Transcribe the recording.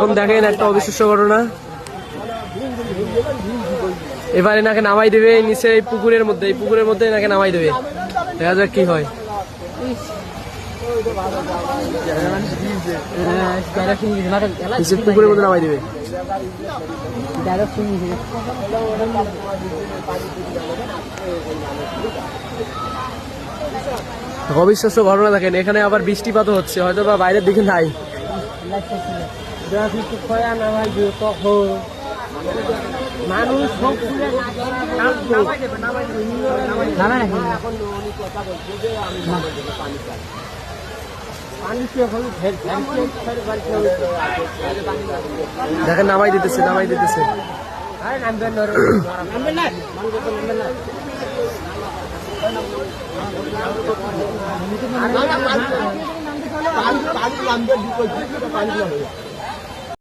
এখন দেখেন একটা অবিশ্বাস্য ঘটনা, এবারে নাকি নামাই দেবে নিচে এই পুকুরের মধ্যে নাকি নামাই দেবে। দেখা যাক কি হয়। পুকুরের মধ্যে নামাই দেবে। অবিশ্বাস্য ঘটনা দেখেন, এখানে আবার বৃষ্টিপাতও হচ্ছে, হয়তো বা বাইরের দিকে নাই। দেখেন নামাই দিতেছে। পানি